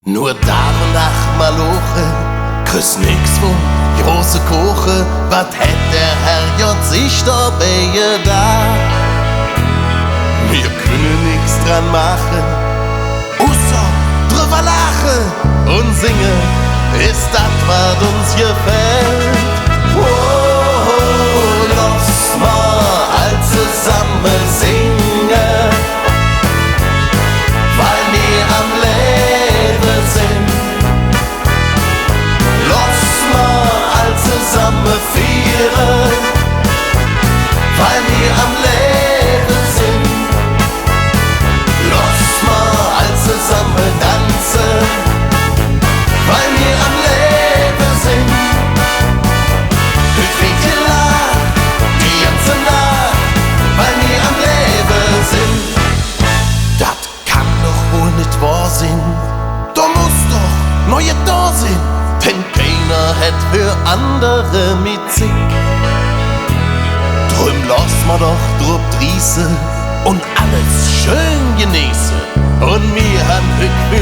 Nur Tag und Nacht malochen, küss nix von große Koche, wat hätt der Herrgott sich dabei gedacht? Wir können nix dran machen, außer drüber lachen und singen, ist das, was uns gefällt. Oh, lass mal all zusammen singen, weil wir am Leben sind. Lass mal all zusammen feiern, weil wir am Leben sind. Lass mal all zusammen tanzen, weil wir am Leben sind. Heute wird gelacht, die ganze Nacht, weil wir am Leben sind. Das kann doch wohl nicht wahr sein, da muss doch neue da sein, denn keiner hat für andere mit sich. Drum lass ma doch drauf drießen und alles schön genießen, und wir han Glück für